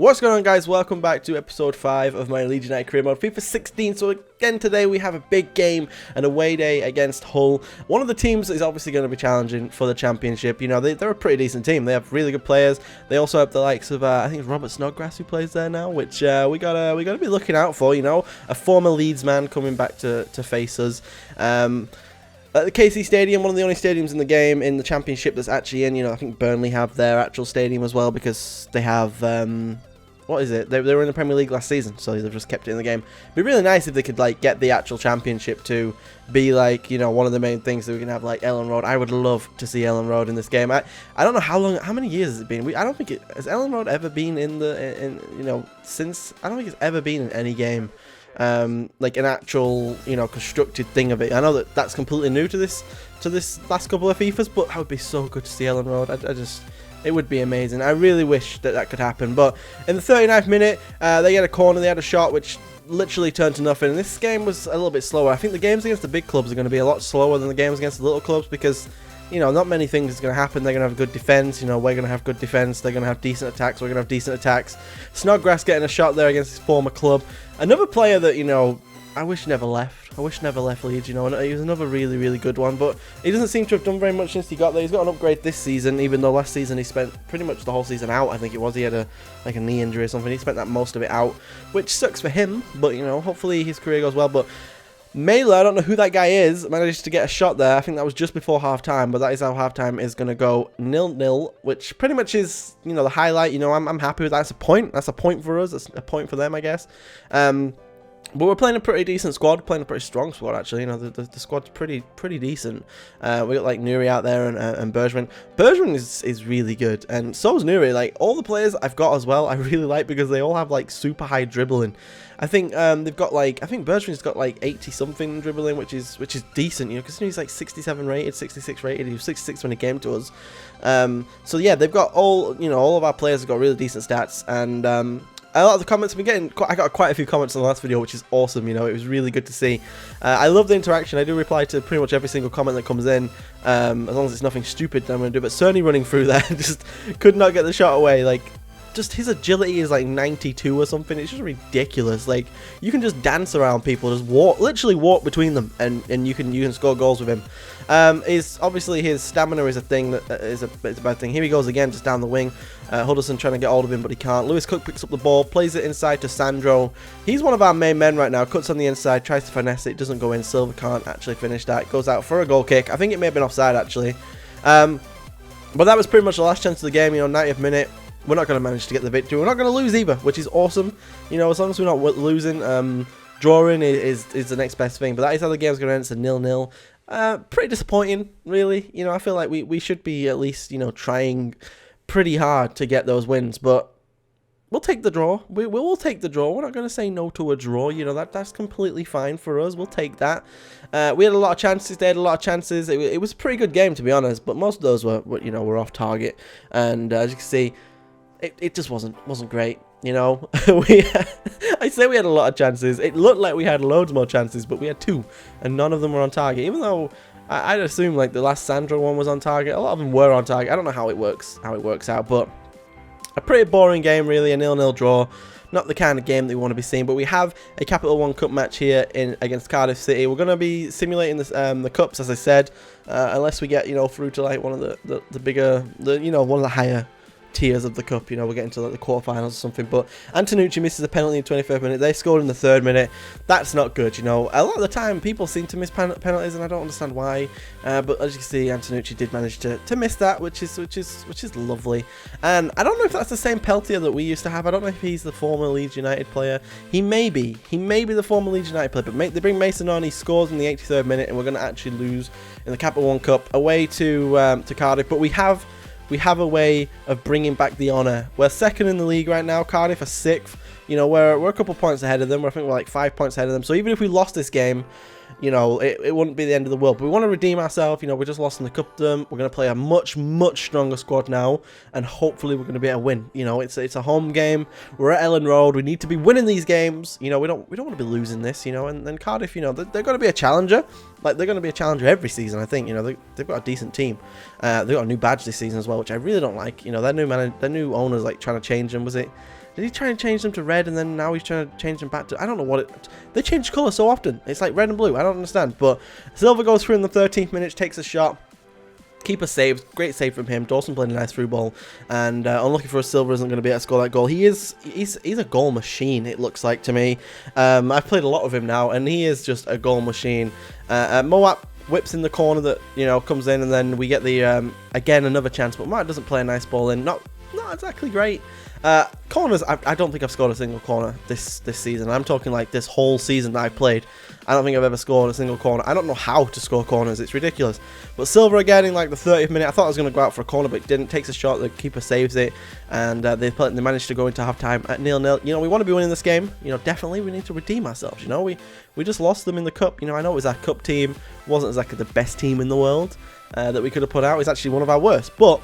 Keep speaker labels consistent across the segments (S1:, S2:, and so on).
S1: What's going on, guys? Welcome back to episode 5 of my Leeds United career mode FIFA 16. So again today we have a big game, an away day against Hull. One of the teams is obviously going to be challenging for the championship. You know, they're a pretty decent team. They have really good players. They also have the likes of I think it's Robert Snodgrass who plays there now, which we gotta be looking out for. You know, a former Leeds man coming back to face us. At the KC Stadium, one of the only stadiums in the game, in the Championship that's actually in, you know, I think Burnley have their actual stadium as well because they have, what is it? They were in the Premier League last season, so they've just kept it in the game. It'd be really nice if they could, like, get the actual Championship to be, like, you know, one of the main things that we can have, like, Ellen Road. I would love to see Ellen Road in this game. I don't know how many years has it been? I don't think has Ellen Road ever been you know, since, I don't think it's ever been in any game. Like an actual, you know, constructed thing of it. I know that that's completely new to this last couple of FIFAs, but that would be so good to see Ellen Road. It would be amazing. I really wish that could happen. But in the 39th minute, they had a corner, they had a shot which literally turned to nothing. And this game was a little bit slower. I think the games against the big clubs are going to be a lot slower than the games against the little clubs because, you know, not many things is going to happen. They're going to have good defense. You know, we're going to have good defense. They're going to have decent attacks. We're going to have decent attacks. Snodgrass getting a shot there against his former club. Another player that, you know, I wish never left. I wish never left Leeds, you know, and he was another really, really good one. But he doesn't seem to have done very much since he got there. He's got an upgrade this season, even though last season he spent pretty much the whole season out, I think it was. He had a knee injury or something. He spent that most of it out, which sucks for him. But, you know, hopefully his career goes well. But Mailer, I don't know who that guy is, managed to get a shot there. I think that was just before half-time, but that is how half-time is going to go 0-0, which pretty much is, you know, the highlight. You know, I'm happy with that. That's a point. That's a point for us. That's a point for them, I guess. But we're playing a pretty decent squad, playing a pretty strong squad, actually. You know, the squad's pretty decent. We got, like, Nuri out there and Bergman. Bergman is really good, and so is Nuri. Like, all the players I've got as well, I really like because they all have, like, super high dribbling. I think they've got, like, I think Bergman's got, like, 80-something dribbling, which is decent, you know, because he's, like, 67 rated, 66 rated. He was 66 when he came to us. So, yeah, they've got all of our players have got really decent stats, and a lot of the comments we've been getting, I got quite a few comments on the last video, which is awesome. You know, it was really good to see. I love the interaction. I do reply to pretty much every single comment that comes in, as long as it's nothing stupid that I'm going to do. But Cerny running through there, just could not get the shot away. Like, just his agility is like 92 or something. It's just ridiculous. Like, you can just dance around people, just literally walk between them, and you can score goals with him. Obviously his stamina is a thing that is a bad thing. Here he goes again, just down the wing. Huddleston trying to get hold of him, but he can't. Lewis Cook picks up the ball, plays it inside to Sandro. He's one of our main men right now. Cuts on the inside, tries to finesse it, doesn't go in. Silva can't actually finish that. Goes out for a goal kick. I think it may have been offside actually. But that was pretty much the last chance of the game. You know, 90th minute. We're not going to manage to get the victory. We're not going to lose either, which is awesome. You know, as long as we're not losing, drawing is the next best thing. But that is how the game's going to end. It's a 0-0. Pretty disappointing, really. You know, I feel like we should be at least, you know, trying pretty hard to get those wins. But we'll take the draw. We will take the draw. We're not going to say no to a draw. You know, that's completely fine for us. We'll take that. We had a lot of chances. They had a lot of chances. It was a pretty good game, to be honest. But most of those were off target. And as you can see, it just wasn't great, you know. I say we had a lot of chances. It looked like we had loads more chances, but we had 2, and none of them were on target. Even though I'd assume like the last Sandro one was on target, a lot of them were on target. I don't know how it works out, but a pretty boring game, really. A 0-0 draw. Not the kind of game that we want to be seeing, but we have a Capital One Cup match here against Cardiff City. We're going to be simulating this, the cups, as I said, unless we get, you know, through to like one of the bigger, you know, one of the higher tiers of the cup. You know, we're getting to like the quarterfinals or something. But Antonucci misses a penalty in the 25th minute. They scored in the 3rd minute. That's not good, you know. A lot of the time people seem to miss penalties, and I don't understand why, but as you can see, Antonucci did manage to miss that, which is lovely. And I don't know if that's the same Peltier that we used to have. I don't know if he's the former Leeds United player. He may be the former Leeds United player, but they bring Mason on. He scores in the 83rd minute, and we're going to actually lose in the Capital One Cup away to Cardiff. But we have a way of bringing back the honour. We're 2nd in the league right now. Cardiff are 6th. You know, we're a couple points ahead of them. I think we're like 5 points ahead of them. So even if we lost this game, you know, it wouldn't be the end of the world. But we want to redeem ourselves. You know, we just lost in the cup to them. We're going to play a much stronger squad now, and hopefully we're going to be able to win. You know, it's a home game. We're at Ellen Road. We need to be winning these games. You know, we don't want to be losing this. You know, and then Cardiff, you know, they're going to be a challenger. Like, they're going to be a challenger every season, I think. You know, they've got a decent team. They've got a new badge this season as well, which I really don't like. You know, their new owners like trying to change them. Was it Did he try and change them to red, and then now he's trying to change them back to... I don't know what it... They change colour so often. It's like red and blue. I don't understand. But Silva goes through in the 13th minute, takes a shot. Keeper saves, great save from him. Dawson played a nice through ball, and unlucky for us, Silva isn't going to be able to score that goal. He's a goal machine, it looks like to me. I've played a lot of him now, and he is just a goal machine. Moab whips in the corner that, you know, comes in, and then we get the again another chance, but Moab doesn't play a nice ball in. Not exactly great. Corners, I don't think I've scored a single corner this season. I'm talking like this whole season that I've played. I don't think I've ever scored a single corner. I don't know how to score corners. It's ridiculous. But Silva again in like the 30th minute. I thought I was going to go out for a corner, but it didn't. Takes a shot. The keeper saves it, and they managed to go into half-time at 0-0. You know, we want to be winning this game. You know, definitely we need to redeem ourselves. You know, we just lost them in the cup. You know, I know it was our cup team. Wasn't exactly the best team in the world that we could have put out. It's actually one of our worst. But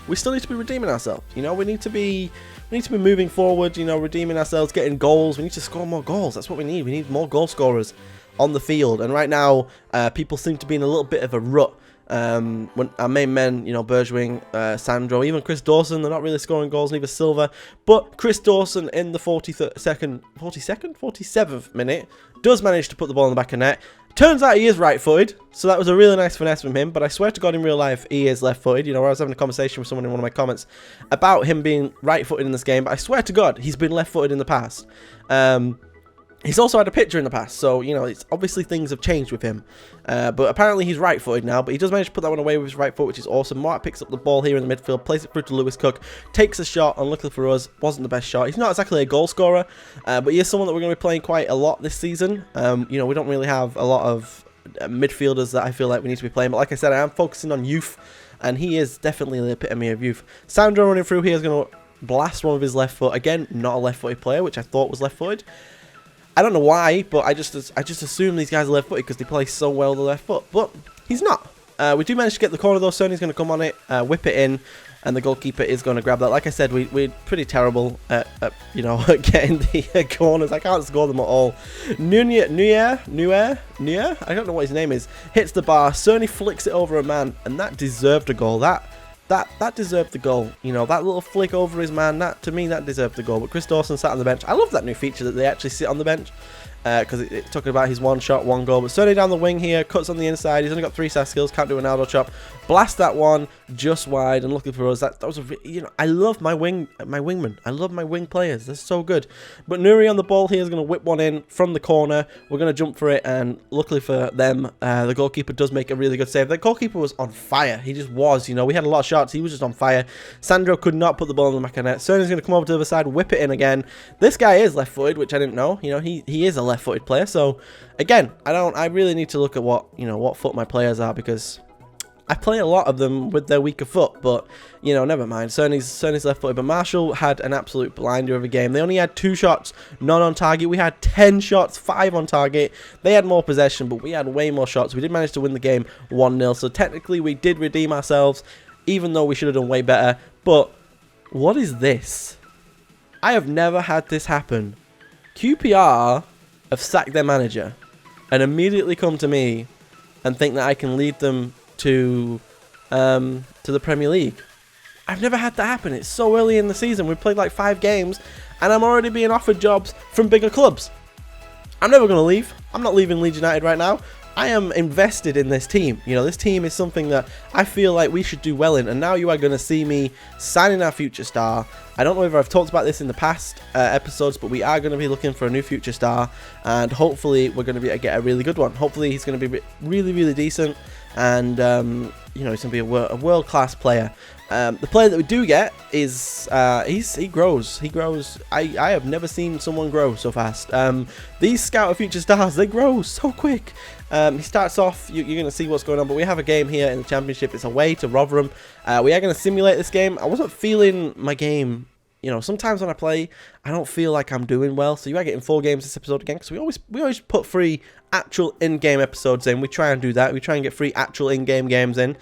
S1: we still need to be redeeming ourselves. You know, we need to be moving forward, you know, redeeming ourselves, getting goals. We need to score more goals. That's what we need. We need more goal scorers on the field. And right now, people seem to be in a little bit of a rut. When our main men, you know, Bergwijn, Sandro, even Chris Dawson, they're not really scoring goals, neither Silva. But Chris Dawson in the 47th minute does manage to put the ball in the back of net. Turns out he is right-footed, so that was a really nice finesse from him, but I swear to God in real life he is left-footed. You know, I was having a conversation with someone in one of my comments about him being right-footed in this game, but I swear to God he's been left-footed in the past. He's also had a picture in the past, so, you know, it's obviously things have changed with him. But apparently he's right-footed now, but he does manage to put that one away with his right foot, which is awesome. Mark picks up the ball here in the midfield, plays it through to Lewis Cook, takes a shot, unluckily for us, wasn't the best shot. He's not exactly a goal scorer, but he is someone that we're going to be playing quite a lot this season. You know, we don't really have a lot of midfielders that I feel like we need to be playing, but like I said, I am focusing on youth, and he is definitely the epitome of youth. Sandro running through here is going to blast one of his left foot. Again, not a left-footed player, which I thought was left-footed. I don't know why, but I just assume these guys are left-footed because they play so well with the left foot, but he's not. We do manage to get the corner though. Sony's going to come on it, whip it in, and the goalkeeper is going to grab that. Like I said, we're pretty terrible at you know, at getting the corners. I can't score them at all. Nuer, I don't know what his name is, hits the bar. Sony flicks it over a man, and that deserved a goal. That deserved the goal. You know, that little flick over his man, to me, that deserved the goal. But Chris Dawson sat on the bench. I love that new feature that they actually sit on the bench, because it's talking about his one shot, one goal. But Sony down the wing here, cuts on the inside. He's only got 3-star skills, can't do a Ronaldo chop. Blast that one just wide, and looking for us. That was a, you know, I love my wingmen. I love my wing players. They're so good. But Nuri on the ball here is going to whip one in from the corner. We're going to jump for it, and luckily for them, the goalkeeper does make a really good save. The goalkeeper was on fire. He just was. You know, we had a lot of shots. He was just on fire. Sandro could not put the ball in the back of net. Sony's going to come over to the other side, whip it in again. This guy is left-footed, which I didn't know. You know, he is a left-footed player. So again, I really need to look at what foot my players are, because I play a lot of them with their weaker foot, but, you know, never mind. Sony's left-footed, but Marshall had an absolute blinder of a game. They only had 2 shots, none on target. We had 10 shots, 5 on target. They had more possession, but we had way more shots. We did manage to win the game 1-0, so technically we did redeem ourselves, even though we should have done way better. But what is this? I have never had this happen. QPR have sacked their manager and immediately come to me and think that I can lead them to the Premier League. I've never had that happen. It's so early in the season. We've played like 5 games and I'm already being offered jobs from bigger clubs. I'm never going to leave. I'm not leaving Leeds United right now. I am invested in this team. You know, this team is something that I feel like we should do well in, and now you are going to see me signing our future star. I don't know if I've talked about this in the past episodes, but we are going to be looking for a new future star, and hopefully we're going to get a really good one. Hopefully he's going to be really, really decent, and you know, he's going to be a world-class player. The player that we do get is he grows. I have never seen someone grow so fast. These Scout of Future Stars, they grow so quick. He starts off, you're going to see what's going on, but we have a game here in the Championship. It's away to Rotherham. We are going to simulate this game. I wasn't feeling my game. You know, sometimes when I play, I don't feel like I'm doing well. So you are getting 4 games this episode again, because we always put 3 actual in-game episodes in. We try and do that. We try and get 3 actual in-game games in.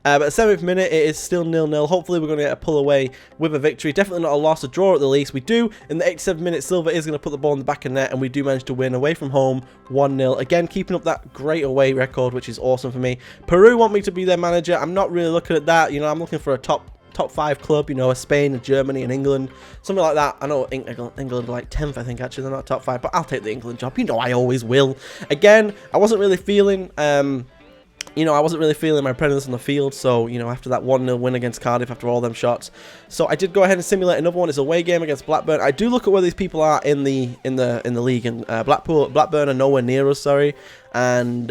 S1: But at the 7th minute, it is still 0-0. Hopefully, we're going to get a pull away with a victory. Definitely not a loss, a draw at the least. We do. In the 87th minute, Silva is going to put the ball in the back of net, and we do manage to win away from home 1-0. Again, keeping up that great away record, which is awesome for me. Peru want me to be their manager. I'm not really looking at that. You know, I'm looking for a top top 5 club, you know, a Spain, a Germany, and England, something like that. I know England are like 10th, I think, actually, they're not top 5, but I'll take the England job. You know, I always will. Again, I wasn't really feeling, you know, I wasn't really feeling my presence on the field, so, you know, after that 1-0 win against Cardiff, after all them shots, so I did go ahead and simulate another one. It's a away game against Blackburn. I do look at where these people are in the league, and Blackburn are nowhere near us, sorry, and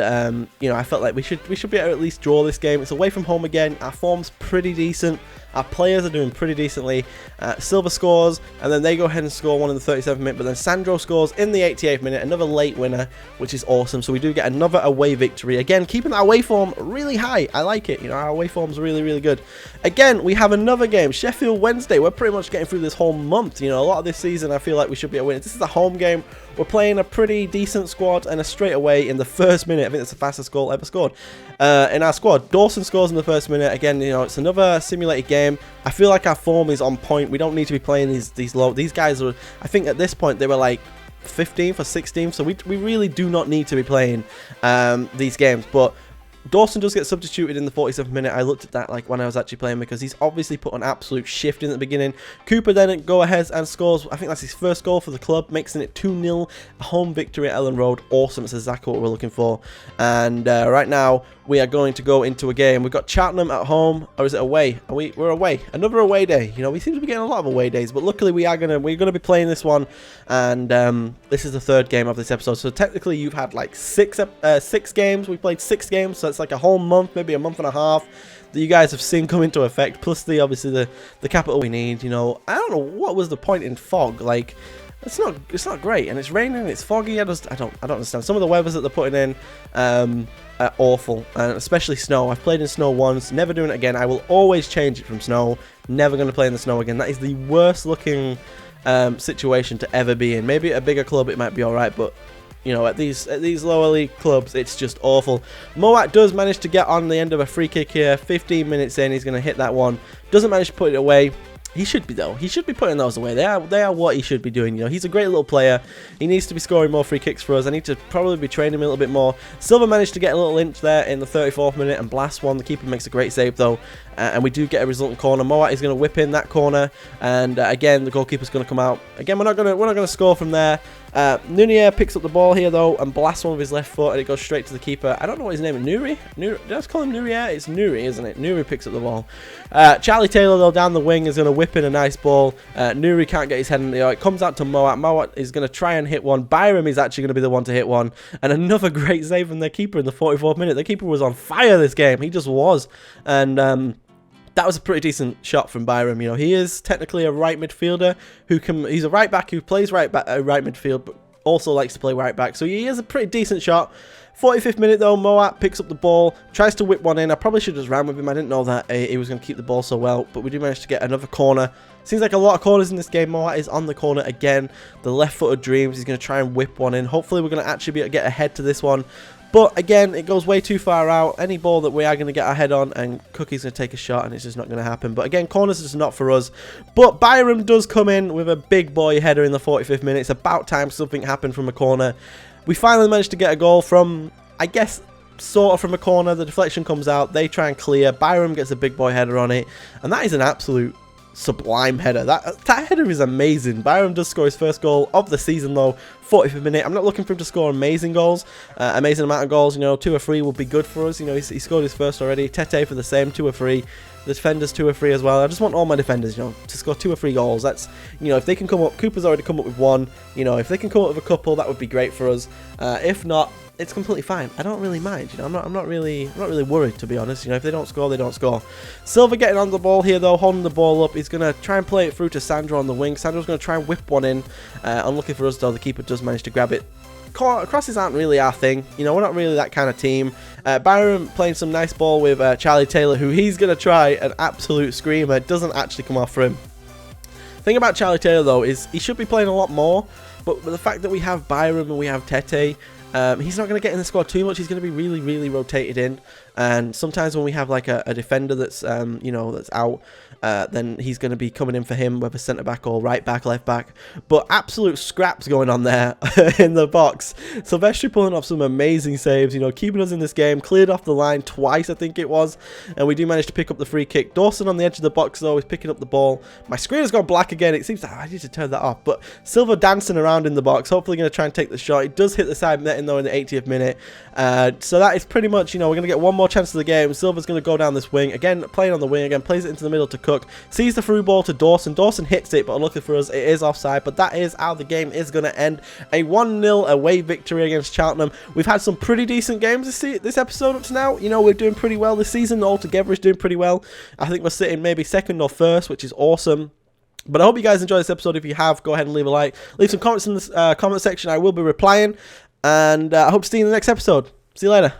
S1: you know, I felt like we should be able to at least draw this game. It's away from home again. Our form's pretty decent. Our players are doing pretty decently. Silva scores, and then they go ahead and score one in the 37th minute, but then Sandro scores in the 88th minute, another late winner, which is awesome. So we do get another away victory. Again, keeping our away form really high. I like it. You know, our away form's really, really good. Again, we have another game, Sheffield Wednesday. We're pretty much getting through this whole month. You know, a lot of this season, I feel like we should be able to win. This is a home game. We're playing a pretty decent squad, and a straight away in the first minute. I think it's the fastest goal ever scored in our squad. Dawson scores in the first minute. Again, you know, it's another simulated game. I feel like our form is on point. We don't need to be playing these low. These guys are, I think at this point, they were like 15th or 16th, so we really do not need to be playing these games. But Dawson does get substituted in the 47th minute. I looked at that like when I was actually playing, because he's obviously put an absolute shift in at the beginning. Cooper then go ahead and scores. I think that's his first goal for the club, making it 2-0, a home victory at Ellen Road. Awesome. It's exactly what we're looking for. And right now we are going to go into a game. We've got Cheltenham at home, or is it away? We're away. Another away day. You know, we seem to be getting a lot of away days, but luckily we're gonna be playing this one, and this is the third game of this episode. So technically you've had like six games. We played 6 games, so it's like a whole month, maybe a month and a half, that you guys have seen come into effect, plus obviously the capital we need. You know, I don't know what was the point in fog. Like, it's not great, and it's raining, it's foggy. I don't understand. Some of the weathers that they're putting in are awful, and especially snow. I've played in snow once, never doing it again. I will always change it from snow. Never going to play in the snow again. That is the worst looking situation to ever be in. Maybe at a bigger club it might be alright, but you know, at these lower league clubs, it's just awful. Moat does manage to get on the end of a free kick here. 15 minutes in, he's going to hit that one. Doesn't manage to put it away. He should be, though. He should be putting those away. They are what he should be doing. You know, he's a great little player. He needs to be scoring more free kicks for us. I need to probably be training him a little bit more. Silva managed to get a little inch there in the 34th minute and blast one. The keeper makes a great save, though. And we do get a resultant corner. Moat is going to whip in that corner, and again the goalkeeper's going to come out. Again, we're not going to score from there. Nunez picks up the ball here though and blasts one with his left foot, and it goes straight to the keeper. I don't know what his name is. Nuri? Did I just call him Nuri? It's Nuri, isn't it? Nuri picks up the ball. Charlie Taylor though down the wing is going to whip in a nice ball. Nuri can't get his head in the air. It comes out to Moat. Moat is going to try and hit one. Byram is actually going to be the one to hit one, and another great save from their keeper in the 44th minute. The keeper was on fire this game. He just was, and that was a pretty decent shot from Byram. You know, he is technically a right midfielder he's a right back who plays right midfield, but also likes to play right back. So he is a pretty decent shot. 45th minute though, Moat picks up the ball, tries to whip one in. I probably should have just ran with him. I didn't know that he was going to keep the ball so well, but we do manage to get another corner. Seems like a lot of corners in this game. Moat is on the corner again. The left-footed dreams. He's going to try and whip one in. Hopefully we're going to actually be able to get ahead to this one. But again, it goes way too far out. Any ball that we are going to get our head on, and Cookie's going to take a shot, and it's just not going to happen. But again, corners is not for us. But Byram does come in with a big boy header in the 45th minute. It's about time something happened from a corner. We finally managed to get a goal from, I guess, sort of from a corner. The deflection comes out. They try and clear. Byram gets a big boy header on it, and that is an absolute sublime header. That header is amazing. Byram does score his first goal of the season though, 45th minute. I'm not looking for him to score amazing goals, amazing amount of goals. You know, 2 or 3 would be good for us. You know, he scored his first already. Tete for the same, 2 or 3. The defenders 2 or 3 as well. I just want all my defenders, you know, to score 2 or 3 goals. That's, you know, if they can come up. Cooper's already come up with 1. You know, if they can come up with a couple, that would be great for us. If not, it's completely fine. I don't really mind. You know, I'm not really worried, to be honest. You know, if they don't score, they don't score. Silva getting on the ball here though, holding the ball up. He's gonna try and play it through to Sandro on the wing. Sandro's gonna try and whip one in. Unlucky for us though, the keeper does manage to grab it. Crosses aren't really our thing. You know, we're not really that kind of team. Byram playing some nice ball with Charlie Taylor, who he's gonna try an absolute screamer. It doesn't actually come off for him. Thing about Charlie Taylor though is he should be playing a lot more, but the fact that we have Byram and we have Tete, he's not going to get in the squad too much. He's going to be really rotated in. And sometimes when we have like a defender that's you know, that's out, then he's going to be coming in for him, whether centre back or right back, left back. But absolute scraps going on there in the box. Silvestri pulling off some amazing saves, you know, keeping us in this game. Cleared off the line twice, I think it was, and we do manage to pick up the free kick. Dawson on the edge of the box though is picking up the ball. My screen has gone black again. It seems like I need to turn that off. But Silva dancing around in the box, hopefully going to try and take the shot. It does hit the side netting though in the 80th minute. So that is pretty much, you know, we're going to get one more chance of the game. Silva's going to go down this wing again, playing on the wing again, plays it into the middle to Cook, sees the through ball to Dawson. Dawson hits it, but unluckily for us, it is offside. But that is how the game is going to end. A 1-0 away victory against Cheltenham. We've had some pretty decent games this episode up to now. You know, we're doing pretty well this season. Altogether is doing pretty well. I think we're sitting maybe second or first, which is awesome. But I hope you guys enjoyed this episode. If you have, go ahead and leave a like. Leave some comments in the comment section. I will be replying. And I hope to see you in the next episode. See you later.